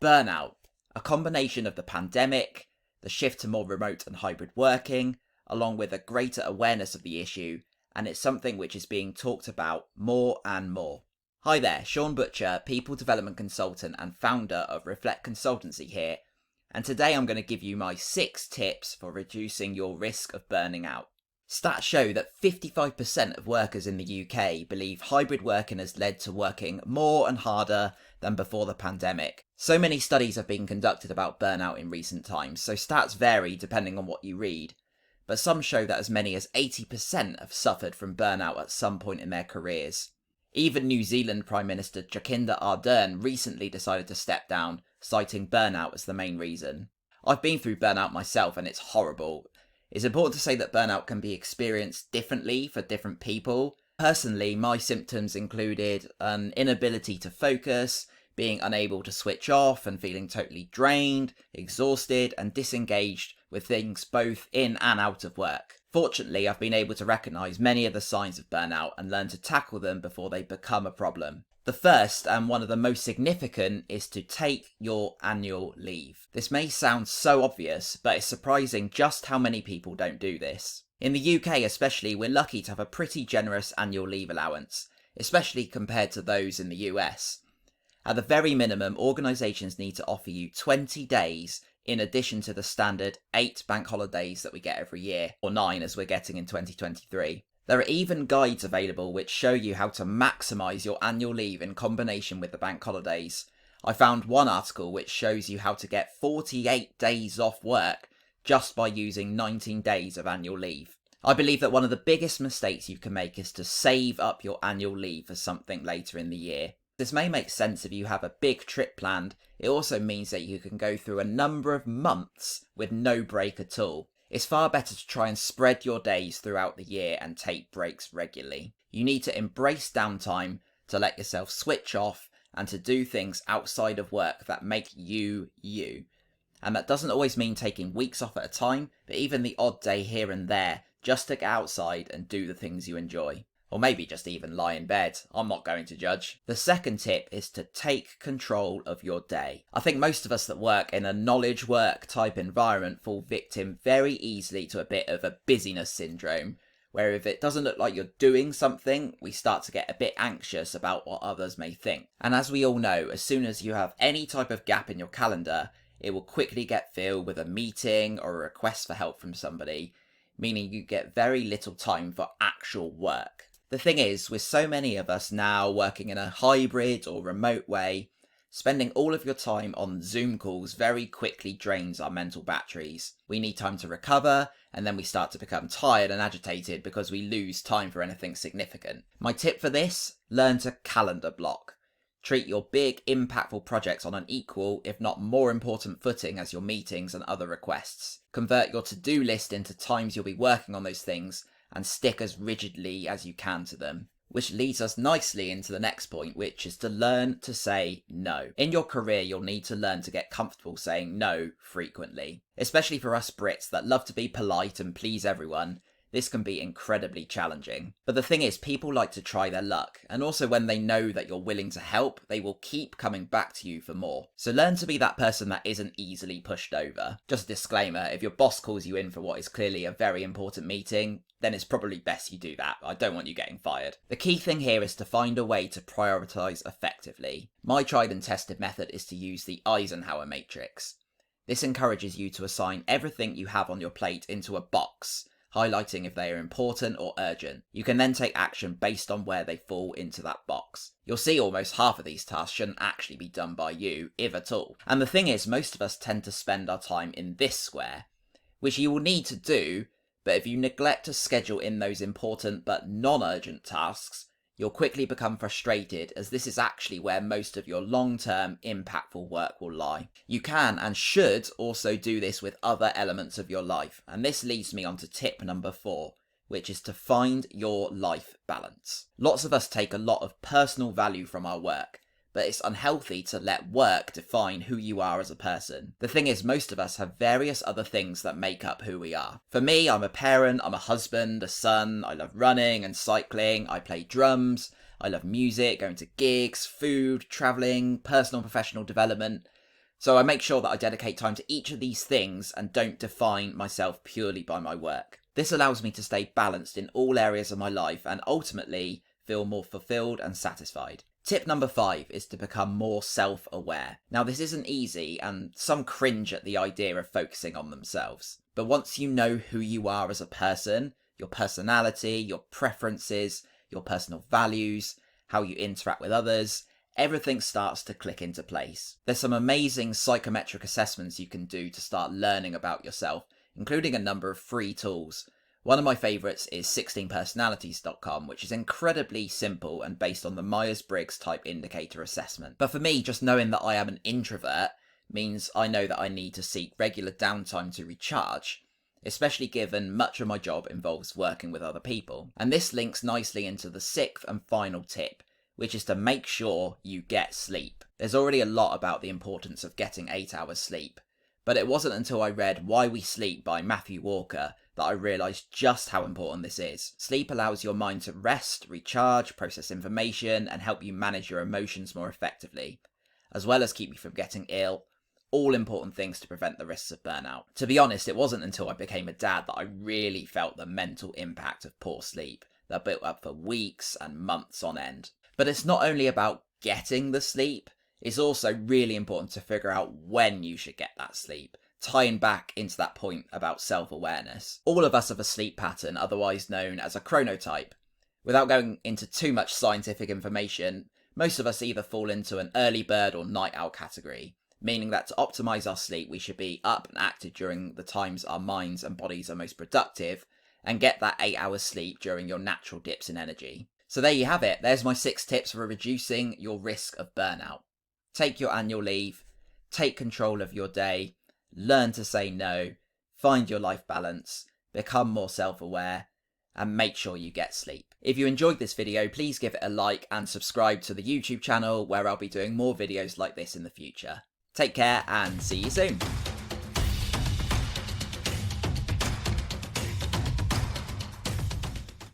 Burnout, a combination of the pandemic, the shift to more remote and hybrid working, along with a greater awareness of the issue, and it's something which is being talked about more and more. Hi there, Sean Butcher, People Development Consultant and founder of Reflect Consultancy here, and today I'm going to give you my 6 tips for reducing your risk of burning out. Stats show that 55% of workers in the UK believe hybrid working has led to working more and harder than before the pandemic. So many studies have been conducted about burnout in recent times, so stats vary depending on what you read. But some show that as many as 80% have suffered from burnout at some point in their careers. Even New Zealand Prime Minister Jacinda Ardern recently decided to step down, citing burnout as the main reason. I've been through burnout myself and it's horrible. It's important to say that burnout can be experienced differently for different people. Personally, my symptoms included an inability to focus, being unable to switch off and feeling totally drained, exhausted and disengaged with things both in and out of work. Fortunately, I've been able to recognise many of the signs of burnout and learn to tackle them before they become a problem. The first, and one of the most significant, is to take your annual leave. This may sound so obvious, but it's surprising just how many people don't do this. In the UK especially, we're lucky to have a pretty generous annual leave allowance, especially compared to those in the US. At the very minimum, organisations need to offer you 20 days in addition to the standard 8 bank holidays that we get every year, or 9 as we're getting in 2023. There are even guides available which show you how to maximise your annual leave in combination with the bank holidays. I found one article which shows you how to get 48 days off work just by using 19 days of annual leave. I believe that one of the biggest mistakes you can make is to save up your annual leave for something later in the year. This may make sense if you have a big trip planned. It also means that you can go through a number of months with no break at all. It's far better to try and spread your days throughout the year and take breaks regularly. You need to embrace downtime, to let yourself switch off, and to do things outside of work that make you, you. And that doesn't always mean taking weeks off at a time, but even the odd day here and there, just to get outside and do the things you enjoy. Or maybe just even lie in bed. I'm not going to judge. The second tip is to take control of your day. I think most of us that work in a knowledge work type environment fall victim very easily to a bit of a busyness syndrome, where if it doesn't look like you're doing something, we start to get a bit anxious about what others may think. And as we all know, as soon as you have any type of gap in your calendar, it will quickly get filled with a meeting or a request for help from somebody, meaning you get very little time for actual work. The thing is, with so many of us now working in a hybrid or remote way, spending all of your time on Zoom calls very quickly drains our mental batteries. We need time to recover, and then we start to become tired and agitated because we lose time for anything significant. My tip for this? Learn to calendar block. Treat your big, impactful projects on an equal, if not more important footing as your meetings and other requests. Convert your to-do list into times you'll be working on those things, and stick as rigidly as you can to them. Which leads us nicely into the next point, which is to learn to say no. In your career, you'll need to learn to get comfortable saying no frequently. Especially for us Brits that love to be polite and please everyone, this can be incredibly challenging. But the thing is, people like to try their luck, and also when they know that you're willing to help, they will keep coming back to you for more. So learn to be that person that isn't easily pushed over. Just a disclaimer, if your boss calls you in for what is clearly a very important meeting, then it's probably best you do that. I don't want you getting fired. The key thing here is to find a way to prioritise effectively. My tried and tested method is to use the Eisenhower matrix. This encourages you to assign everything you have on your plate into a box, highlighting if they are important or urgent. You can then take action based on where they fall into that box. You'll see almost half of these tasks shouldn't actually be done by you, if at all. And the thing is, most of us tend to spend our time in this square, which you will need to do, but if you neglect to schedule in those important but non-urgent tasks, you'll quickly become frustrated, as this is actually where most of your long-term impactful work will lie. You can and should also do this with other elements of your life, and this leads me on to tip number 4, which is to find your life balance. Lots of us take a lot of personal value from our work, but it's unhealthy to let work define who you are as a person. The thing is, most of us have various other things that make up who we are. For me, I'm a parent, I'm a husband, a son, I love running and cycling, I play drums, I love music, going to gigs, food, travelling, personal and professional development. So I make sure that I dedicate time to each of these things and don't define myself purely by my work. This allows me to stay balanced in all areas of my life and ultimately feel more fulfilled and satisfied. Tip number 5 is to become more self-aware. Now this isn't easy and some cringe at the idea of focusing on themselves. But once you know who you are as a person, your personality, your preferences, your personal values, how you interact with others, everything starts to click into place. There's some amazing psychometric assessments you can do to start learning about yourself, including a number of free tools. One of my favourites is 16personalities.com, which is incredibly simple and based on the Myers-Briggs type indicator assessment. But for me, just knowing that I am an introvert means I know that I need to seek regular downtime to recharge, especially given much of my job involves working with other people. And this links nicely into the 6th and final tip, which is to make sure you get sleep. There's already a lot about the importance of getting 8 hours sleep, but it wasn't until I read Why We Sleep by Matthew Walker that I realised just how important this is. Sleep allows your mind to rest, recharge, process information, and help you manage your emotions more effectively, as well as keep you from getting ill. All important things to prevent the risks of burnout. To be honest, it wasn't until I became a dad that I really felt the mental impact of poor sleep that built up for weeks and months on end. But it's not only about getting the sleep, it's also really important to figure out when you should get that sleep, tying back into that point about self-awareness. All of us have a sleep pattern, otherwise known as a chronotype. Without going into too much scientific information, most of us either fall into an early bird or night owl category, meaning that to optimise our sleep we should be up and active during the times our minds and bodies are most productive, and get that 8 hours sleep during your natural dips in energy. So there you have it, there's my 6 tips for reducing your risk of burnout. Take your annual leave, take control of your day, learn to say no, find your life balance, become more self-aware, and make sure you get sleep. If you enjoyed this video, please give it a like and subscribe to the YouTube channel where I'll be doing more videos like this in the future. Take care and see you soon.